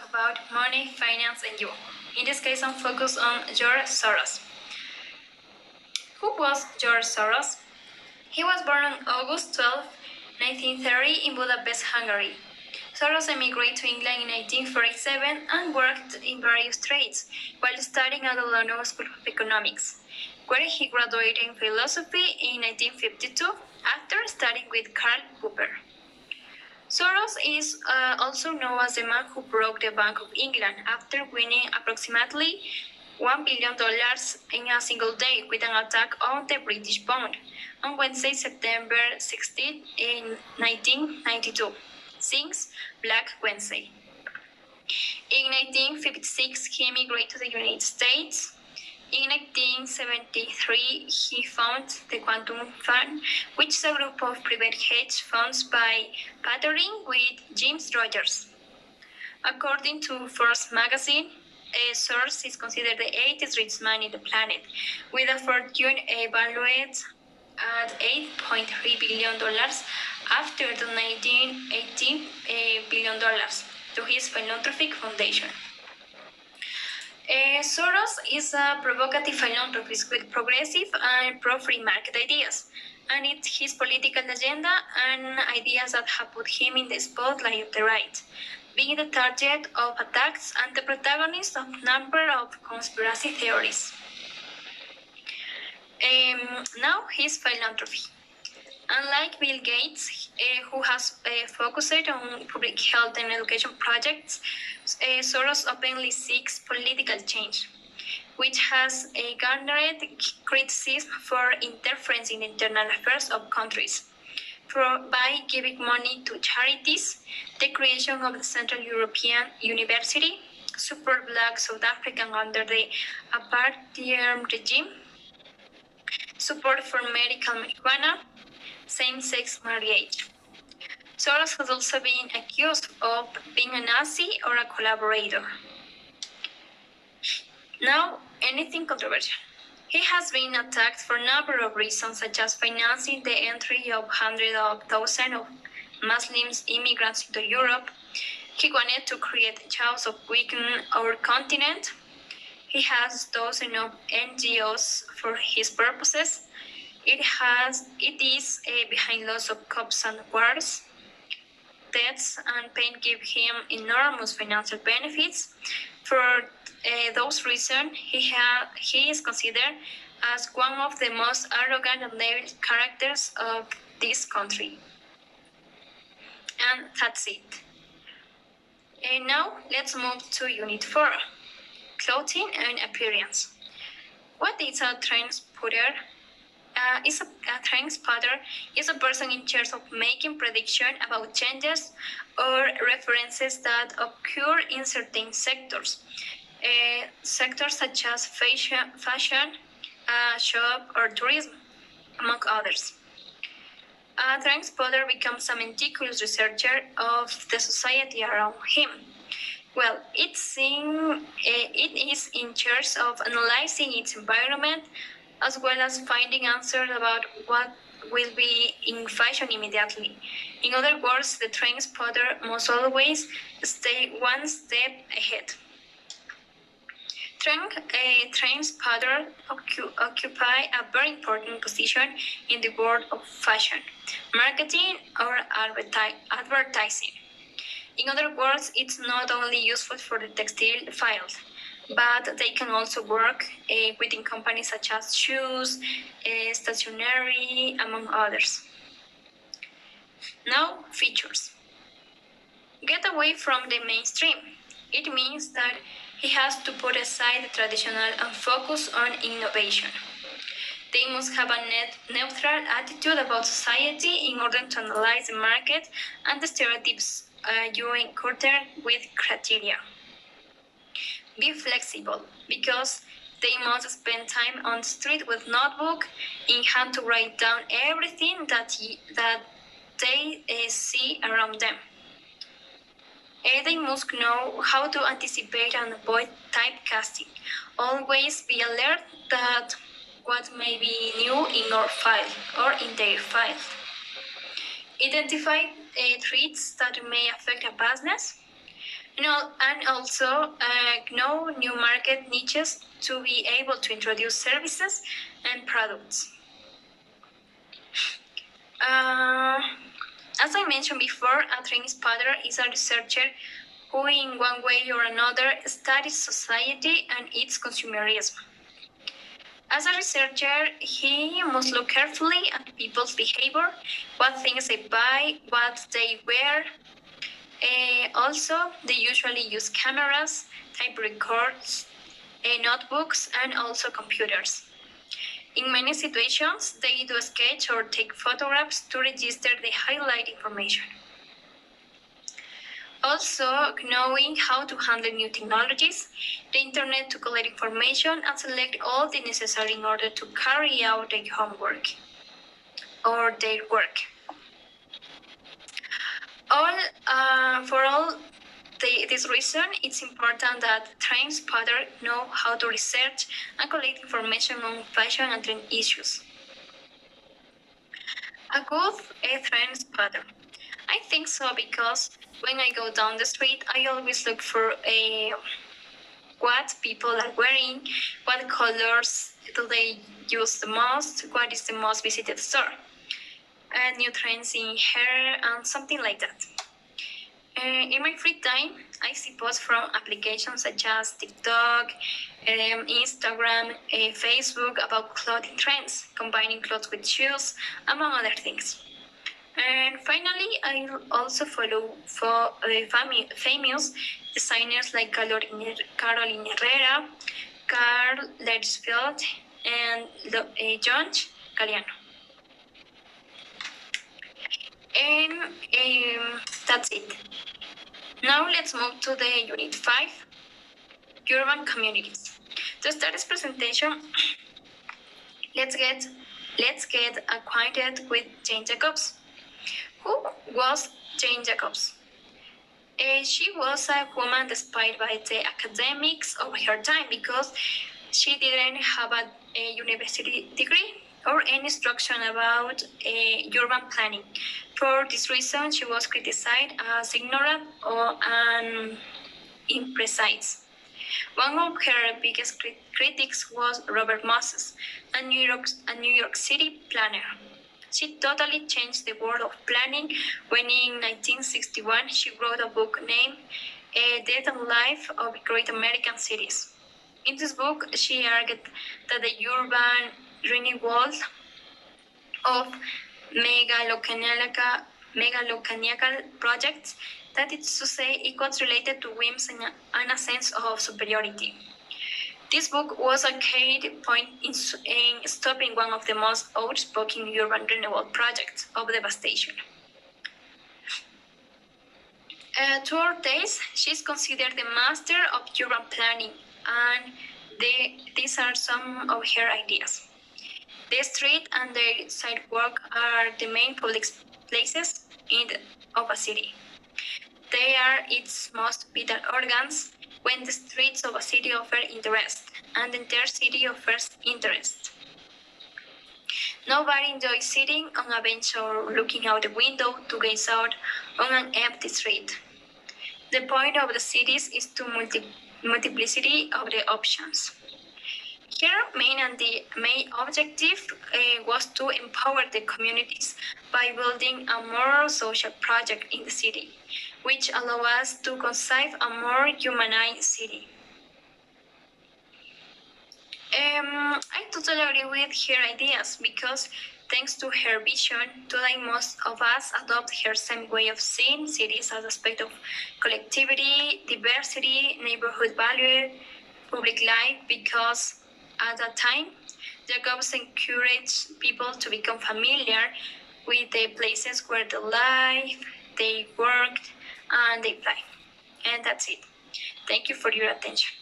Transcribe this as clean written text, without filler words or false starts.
about money, finance, and you. In this case, I'm focused on George Soros. Who was George Soros? He was born on August 12, 1930 in Budapest, Hungary. Soros emigrated to England in 1947 and worked in various trades while studying at the London School of Economics, where he graduated in philosophy in 1952 after studying with Karl Popper. Soros is also known as the man who broke the Bank of England after winning approximately $1 billion in a single day with an attack on the British pound on Wednesday, September 16, in 1992, since Black Wednesday. In 1956, he immigrated to the United States. In 1973, he founded the Quantum Fund, which is a group of private hedge funds by partnering with James Rogers. According to Forbes magazine, Soros is considered the 80th richest man in the planet, with a fortune valued at $8.3 billion after donating $18 billion to his philanthropic foundation. Soros is a provocative philanthropist with progressive and pro-free market ideas, and it's his political agenda and ideas that have put him in the spotlight of the right, being the target of attacks and the protagonist of a number of conspiracy theories. Now his philanthropy. Unlike Bill Gates, who has focused on public health and education projects, Soros openly seeks political change, which has garnered criticism for interference in internal affairs of countries. By giving money to charities, the creation of the Central European University, support Black South African under the apartheid regime, support for medical marijuana, same-sex marriage. Soros has also been accused of being a Nazi or a collaborator. Now, anything controversial. He has been attacked for a number of reasons, such as financing the entry of hundreds of thousands of Muslim immigrants into Europe. He wanted to create chaos of weaken our continent. He has dozens of NGOs for his purposes. It is behind lots of coups and wars. Deaths and pain give him enormous financial benefits. For those reasons, he is considered as one of the most arrogant and evil characters of this country. And that's it. And now let's move to Unit 4, Clothing and Appearance. What is a trendsetter? A trendsetter is a person in charge of making predictions about changes or references that occur in certain sectors. Sectors such as fashion, shop, or tourism, among others. A trendsetter becomes a meticulous researcher of the society around him. Well, it is in charge of analyzing its environment, as well as finding answers about what will be in fashion immediately. In other words, the trendsetter must always stay one step ahead. Trendsetters occupy a very important position in the world of fashion, marketing, or advertising. In other words, it's not only useful for the textile field, but they can also work within companies such as shoes, stationery, among others. Now, features. Get away from the mainstream. It means that he has to put aside the traditional and focus on innovation. They must have a neutral attitude about society in order to analyze the market and the stereotypes you encounter with criteria. Be flexible, because they must spend time on the street with notebook in hand to write down everything that they see around them. They must know how to anticipate and avoid typecasting. Always be alert that what may be new in our file or in their file. Identify traits that may affect a business. And also know new market niches to be able to introduce services and products. As I mentioned before, a train spotter is a researcher who, in one way or another, studies society and its consumerism. As a researcher, he must look carefully at people's behavior, what things they buy, what they wear. Also, they usually use cameras, type records, notebooks, and also computers. In many situations, they do sketch or take photographs to register the highlight information. Also, knowing how to handle new technologies, the internet to collect information and select all the necessary in order to carry out their homework or their work. For this reason, it's important that train spotters know how to research and collect information on fashion and trend issues. A good train spotter. I think so because when I go down the street, I always look for what people are wearing, what colors do they use the most, what is the most visited store, and new trends in hair and something like that. In my free time, I see posts from applications such as TikTok, Instagram, Facebook about clothing trends, combining clothes with shoes, among other things. And finally, I also follow for famous designers like Caroline Herrera, Karl Lagerfeld, and John Galliano. And that's it. Now let's move to the Unit 5, Urban Communities. To start this presentation, let's get acquainted with Jane Jacobs. Who was Jane Jacobs? She was a woman despised by the academics of her time because she didn't have a university degree or any instruction about urban planning. For this reason, she was criticized as ignorant or imprecise. One of her biggest critics was Robert Moses, a New York City planner. She totally changed the world of planning when in 1961 she wrote a book named Death and Life of Great American Cities. In this book, she argued that the urban renewal of megalocaniacal projects, that is to say, it was related to whims and a sense of superiority. This book was a key point in stopping one of the most outspoken urban renewal projects of devastation. To our days, she is considered the master of urban planning, and these are some of her ideas. The street and the sidewalk are the main public places of a city. They are its most vital organs. When the streets of a city offer interest, and the entire city offers interest. Nobody enjoys sitting on a bench or looking out the window to gaze out on an empty street. The point of the cities is to multiplicity of the options. Her main objective was to empower the communities by building a more social project in the city, which allow us to conceive a more humanized city. I totally agree with her ideas because thanks to her vision, today most of us adopt her same way of seeing cities as aspect of collectivity, diversity, neighborhood value, public life, because at that time, Jacobs encouraged people to become familiar with the places where they live, they worked, and they play. And that's it. Thank you for your attention.